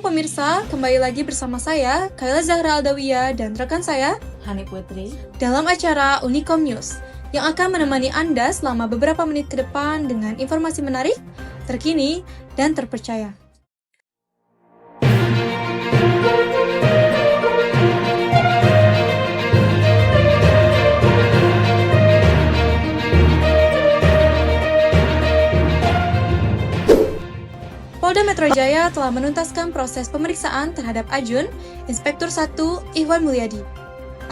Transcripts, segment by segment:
pemirsa, kembali lagi bersama saya, Kayla Zahra Aldawiyah dan rekan saya, Hani Putri, dalam acara Unicom News, yang akan menemani Anda selama beberapa menit ke depan dengan informasi menarik, terkini, dan terpercaya. Polda Metro Jaya telah menuntaskan proses pemeriksaan terhadap Ajun, Inspektur 1 Ihwan Mulyadi.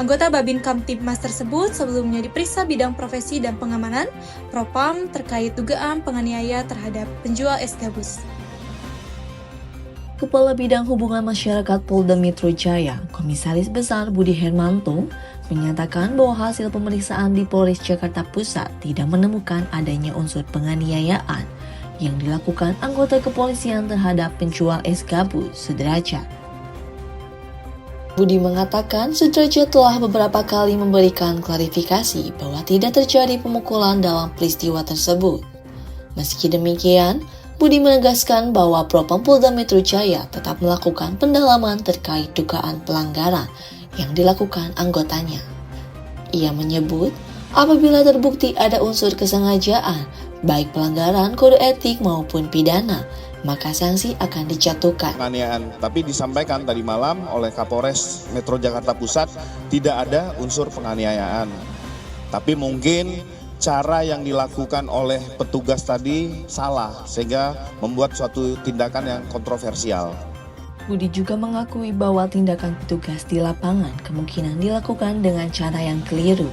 Anggota Babin Kamtibmas tersebut sebelumnya diperiksa bidang profesi dan pengamanan, Propam terkait dugaan penganiaya terhadap penjual es gabus. Kepala Bidang Hubungan Masyarakat Polda Metro Jaya, Komisaris Besar Budi Hermanto, menyatakan bahwa hasil pemeriksaan di Polres Jakarta Pusat tidak menemukan adanya unsur penganiayaan yang dilakukan anggota kepolisian terhadap penjual es gabus Sudrajat. Budi mengatakan Sudrajat telah beberapa kali memberikan klarifikasi bahwa tidak terjadi pemukulan dalam peristiwa tersebut. Meski demikian, Budi menegaskan bahwa Propam Polda Metro Jaya tetap melakukan pendalaman terkait dugaan pelanggaran yang dilakukan anggotanya. Ia menyebut, apabila terbukti ada unsur kesengajaan, baik pelanggaran kode etik maupun pidana, maka sanksi akan dijatuhkan. Penganiayaan, tapi disampaikan tadi malam oleh Kapolres Metro Jakarta Pusat tidak ada unsur penganiayaan. Tapi mungkin cara yang dilakukan oleh petugas tadi salah sehingga membuat suatu tindakan yang kontroversial. Budi juga mengakui bahwa tindakan petugas di lapangan kemungkinan dilakukan dengan cara yang keliru,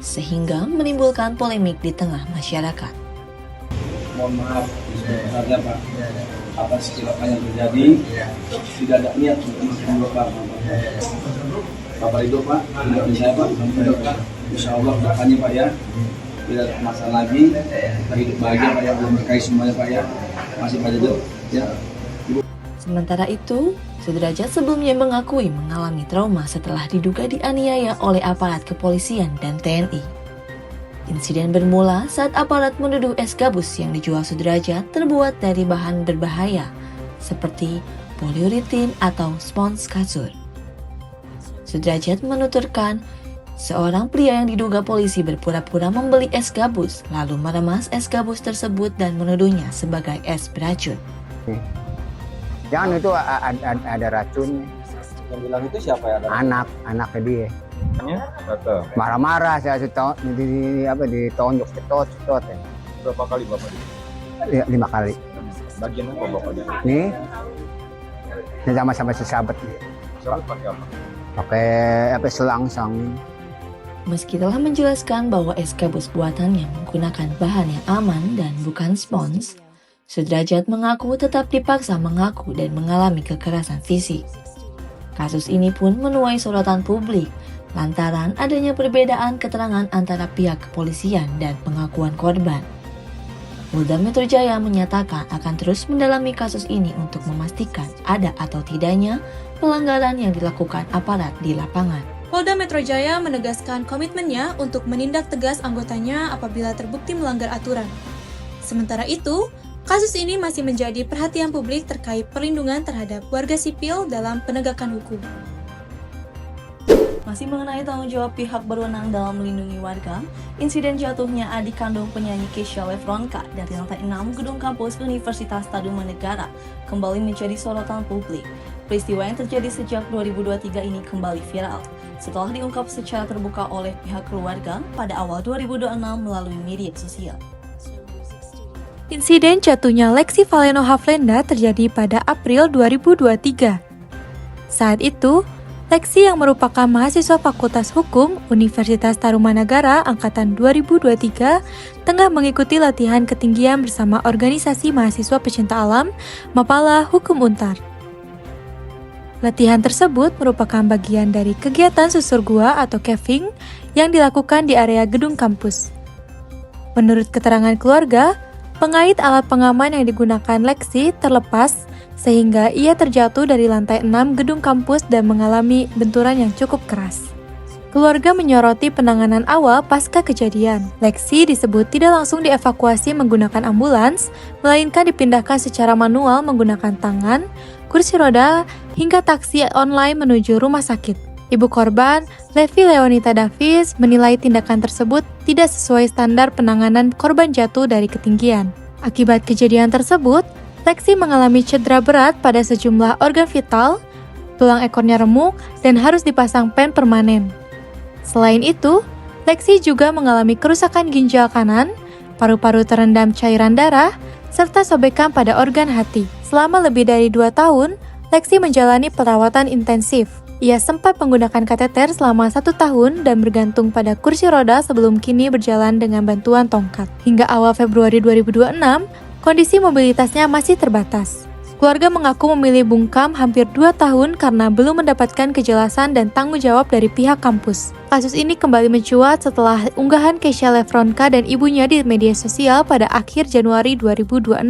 sehingga menimbulkan polemik di tengah masyarakat. Mohon maaf sebenarnya Pak, atas kecelakaan yang terjadi, tidak ada niat untuk melukai Bapak Ridho Pak, dan saya Pak, insya Allah kedepannya Pak ya, tidak ada masalah lagi, kita hidup bahagia Pak ya, belum berkait semuanya Pak ya, masih Pak Ridho ya. Sementara itu, Sudrajat sebelumnya mengakui mengalami trauma setelah diduga dianiaya oleh aparat kepolisian dan TNI. Insiden bermula saat aparat menuduh es gabus yang dijual Sudrajat terbuat dari bahan berbahaya, seperti poliuretin atau spons kasur. Sudrajat menuturkan, seorang pria yang diduga polisi berpura-pura membeli es gabus, lalu meremas es gabus tersebut dan menuduhnya sebagai es beracun. Jangan itu ada racun. Yang bilang itu siapa ya? Anaknya dia. Datang. Marah-marah saya ditonjok cetot. Berapa kali Bapak? 5 kali. Bagian apa Bapaknya? Nih, sama-sama sesahabat. Siapa pakai apa? Pakai selangsang. Meski telah menjelaskan bahwa es gabus buatannya menggunakan bahan yang aman dan bukan spons, Sudrajat mengaku tetap dipaksa mengaku dan mengalami kekerasan fisik. Kasus ini pun menuai sorotan publik lantaran adanya perbedaan keterangan antara pihak kepolisian dan pengakuan korban. Polda Metro Jaya menyatakan akan terus mendalami kasus ini untuk memastikan ada atau tidaknya pelanggaran yang dilakukan aparat di lapangan. Polda Metro Jaya menegaskan komitmennya untuk menindak tegas anggotanya apabila terbukti melanggar aturan. Sementara itu, kasus ini masih menjadi perhatian publik terkait perlindungan terhadap warga sipil dalam penegakan hukum. Masih mengenai tanggung jawab pihak berwenang dalam melindungi warga, insiden jatuhnya adik kandung penyanyi Kesha Levronka dari lantai 6 gedung kampus Universitas Tarumanegara kembali menjadi sorotan publik. Peristiwa yang terjadi sejak 2023 ini kembali viral setelah diungkap secara terbuka oleh pihak keluarga pada awal 2026 melalui media sosial. Insiden jatuhnya Lexi Valeno Haflenda terjadi pada April 2023. Saat itu, Lexi yang merupakan mahasiswa Fakultas Hukum Universitas Tarumanegara Angkatan 2023 tengah mengikuti latihan ketinggian bersama organisasi mahasiswa pecinta alam Mapala Hukum Untar. Latihan tersebut merupakan bagian dari kegiatan susur gua atau caving yang dilakukan di area gedung kampus. Menurut keterangan keluarga, pengait alat pengaman yang digunakan Lexi terlepas sehingga ia terjatuh dari lantai 6 gedung kampus dan mengalami benturan yang cukup keras. Keluarga menyoroti penanganan awal pasca kejadian. Lexi disebut tidak langsung dievakuasi menggunakan ambulans, melainkan dipindahkan secara manual menggunakan tangan, kursi roda, hingga taksi online menuju rumah sakit. Ibu korban, Levi Leonita Davis, menilai tindakan tersebut tidak sesuai standar penanganan korban jatuh dari ketinggian. Akibat kejadian tersebut, Lexi mengalami cedera berat pada sejumlah organ vital, tulang ekornya remuk, dan harus dipasang pen permanen. Selain itu, Lexi juga mengalami kerusakan ginjal kanan, paru-paru terendam cairan darah, serta sobekan pada organ hati. Selama lebih dari 2 tahun, Lexi menjalani perawatan intensif. Ia sempat menggunakan kateter selama 1 tahun dan bergantung pada kursi roda sebelum kini berjalan dengan bantuan tongkat. Hingga awal Februari 2026, kondisi mobilitasnya masih terbatas. Keluarga mengaku memilih bungkam hampir 2 tahun karena belum mendapatkan kejelasan dan tanggung jawab dari pihak kampus. Kasus ini kembali mencuat setelah unggahan Keisha Lefronka dan ibunya di media sosial pada akhir Januari 2026.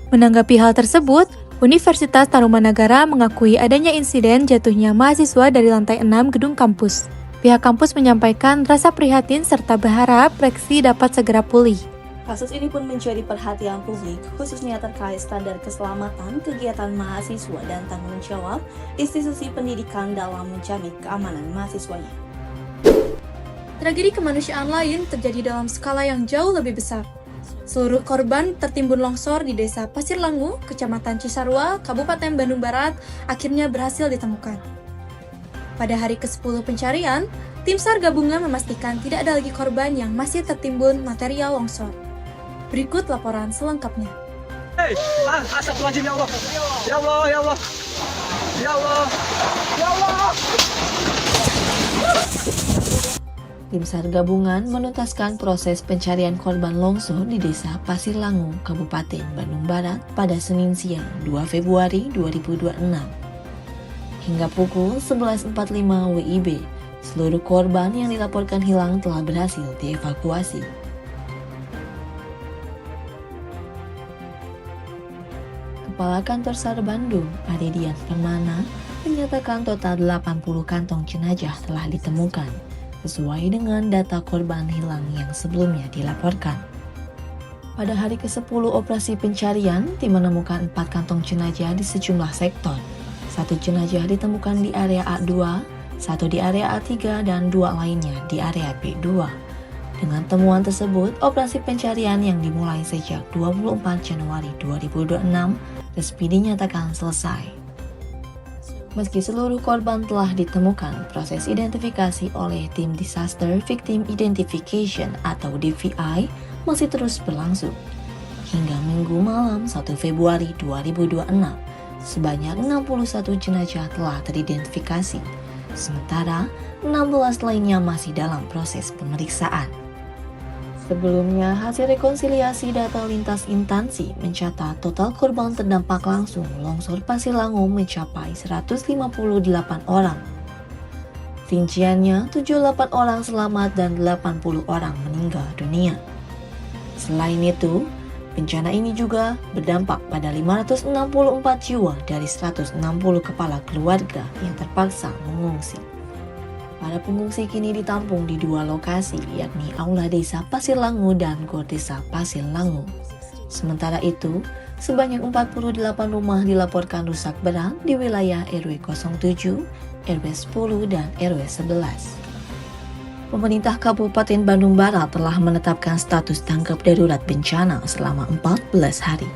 Menanggapi hal tersebut, Universitas Tarumanagara mengakui adanya insiden jatuhnya mahasiswa dari lantai 6 gedung kampus. Pihak kampus menyampaikan rasa prihatin serta berharap Lexi dapat segera pulih. Kasus ini pun menjadi perhatian publik, khususnya terkait standar keselamatan kegiatan mahasiswa dan tanggung jawab institusi pendidikan dalam menjamin keamanan mahasiswanya. Tragedi kemanusiaan lain terjadi dalam skala yang jauh lebih besar. Seluruh korban tertimbun longsor di Desa Pasir Langu, Kecamatan Cisarua, Kabupaten Bandung Barat, akhirnya berhasil ditemukan. Pada hari ke-10 pencarian, tim SAR gabungan memastikan tidak ada lagi korban yang masih tertimbun material longsor. Berikut laporan selengkapnya. Astagfirullahaladzim, ya Allah. Ya Allah, ya Allah. Ya Allah. Ya Allah. Tim SAR gabungan menuntaskan proses pencarian korban longsor di Desa Pasir Langu, Kabupaten Bandung Barat pada Senin siang 2 Februari 2026. Hingga pukul 11.45 WIB, seluruh korban yang dilaporkan hilang telah berhasil dievakuasi. Kepala Kantor SAR Bandung, Adedian Permana, menyatakan total 80 kantong jenazah telah ditemukan, sesuai dengan data korban hilang yang sebelumnya dilaporkan. Pada hari ke-10 operasi pencarian, tim menemukan 4 kantong jenazah di sejumlah sektor. 1 jenazah ditemukan di area A2, 1 di area A3, dan 2 lainnya di area B2. Dengan temuan tersebut, operasi pencarian yang dimulai sejak 24 Januari 2026 resmi dinyatakan selesai. Meski seluruh korban telah ditemukan, proses identifikasi oleh tim Disaster Victim Identification atau DVI masih terus berlangsung. Hingga Minggu malam 1 Februari 2026, sebanyak 61 jenazah telah teridentifikasi, sementara 16 lainnya masih dalam proses pemeriksaan. Sebelumnya, hasil rekonsiliasi data lintas instansi mencatat total korban terdampak langsung longsor Pasir Langu mencapai 158 orang. Rinciannya, 78 orang selamat dan 80 orang meninggal dunia. Selain itu, bencana ini juga berdampak pada 564 jiwa dari 160 kepala keluarga yang terpaksa mengungsi. Para pengungsi kini ditampung di 2 lokasi, yakni Aula Desa Pasir Langu dan Gor Desa Pasir Langu. Sementara itu, sebanyak 48 rumah dilaporkan rusak berat di wilayah RW 07, RW 10, dan RW 11. Pemerintah Kabupaten Bandung Barat telah menetapkan status tanggap darurat bencana selama 14 hari.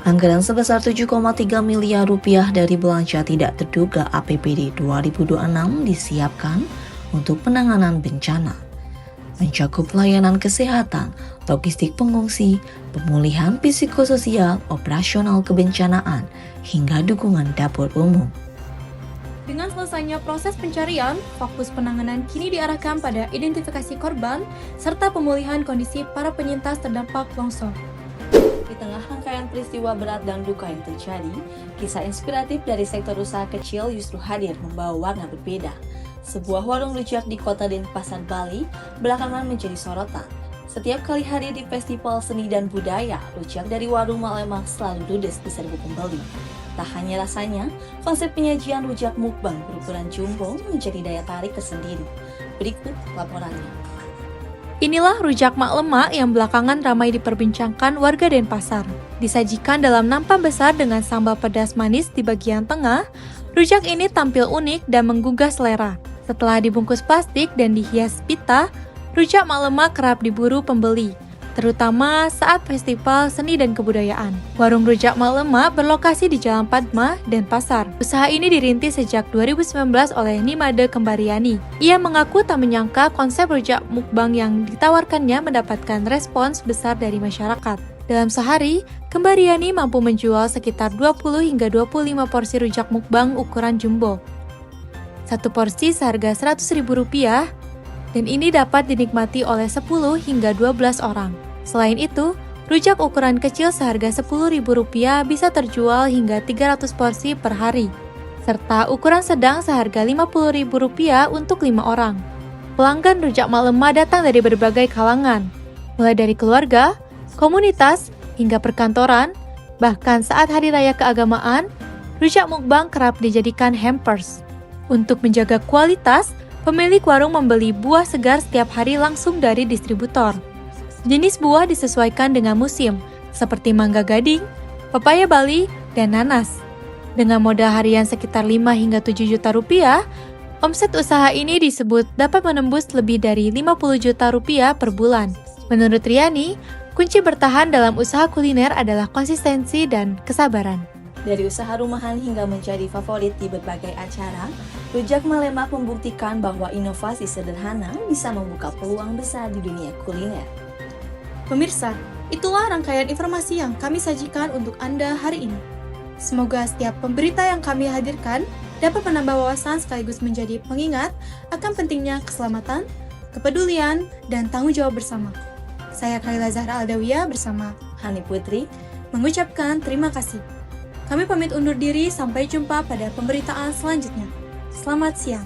Anggaran sebesar 7,3 miliar rupiah dari belanja tidak terduga APBD 2026 disiapkan untuk penanganan bencana, mencakup layanan kesehatan, logistik pengungsi, pemulihan psikososial, operasional kebencanaan, hingga dukungan dapur umum. Dengan selesainya proses pencarian, fokus penanganan kini diarahkan pada identifikasi korban serta pemulihan kondisi para penyintas terdampak longsor. Di tengah rangkaian peristiwa berat dan duka yang terjadi, kisah inspiratif dari sektor usaha kecil justru hadir membawa warna berbeda. Sebuah warung rujak di kota Denpasar, Bali, belakangan menjadi sorotan. Setiap kali hadir di festival seni dan budaya, rujak dari warung Mak Lemak selalu ludes di serbu pembeli. Tak hanya rasanya, konsep penyajian rujak mukbang berukuran jumbo menjadi daya tarik tersendiri. Berikut laporannya. Inilah rujak mak lemak yang belakangan ramai diperbincangkan warga Denpasar. Disajikan dalam nampan besar dengan sambal pedas manis di bagian tengah, rujak ini tampil unik dan menggugah selera. Setelah dibungkus plastik dan dihias pita, rujak mak lemak kerap diburu pembeli, terutama saat festival seni dan kebudayaan. Warung rujak mak lemak berlokasi di Jalan Padma, Denpasar. Usaha ini dirintis sejak 2019 oleh Nimade Kembariani. Ia mengaku tak menyangka konsep rujak mukbang yang ditawarkannya mendapatkan respons besar dari masyarakat. Dalam sehari, Kembariani mampu menjual sekitar 20 hingga 25 porsi rujak mukbang ukuran jumbo. Satu porsi seharga Rp100.000, dan ini dapat dinikmati oleh 10 hingga 12 orang. Selain itu, rujak ukuran kecil seharga Rp10.000 bisa terjual hingga 300 porsi per hari, serta ukuran sedang seharga Rp50.000 untuk 5 orang. Pelanggan rujak mak lemak datang dari berbagai kalangan, mulai dari keluarga, komunitas, hingga perkantoran. Bahkan saat hari raya keagamaan, rujak mukbang kerap dijadikan hampers. Untuk menjaga kualitas, pemilik warung membeli buah segar setiap hari langsung dari distributor. Jenis buah disesuaikan dengan musim, seperti mangga gading, pepaya Bali, dan nanas. Dengan modal harian sekitar 5 hingga 7 juta rupiah, omset usaha ini disebut dapat menembus lebih dari 50 juta rupiah per bulan. Menurut Riani, kunci bertahan dalam usaha kuliner adalah konsistensi dan kesabaran. Dari usaha rumahan hingga menjadi favorit di berbagai acara, rujak mak lemak membuktikan bahwa inovasi sederhana bisa membuka peluang besar di dunia kuliner. Pemirsa, itulah rangkaian informasi yang kami sajikan untuk Anda hari ini. Semoga setiap pemberita yang kami hadirkan dapat menambah wawasan sekaligus menjadi pengingat akan pentingnya keselamatan, kepedulian, dan tanggung jawab bersama. Saya Khaila Zahra Aldawiyah bersama Hani Putri mengucapkan terima kasih. Kami pamit undur diri, sampai jumpa pada pemberitaan selanjutnya. Selamat siang.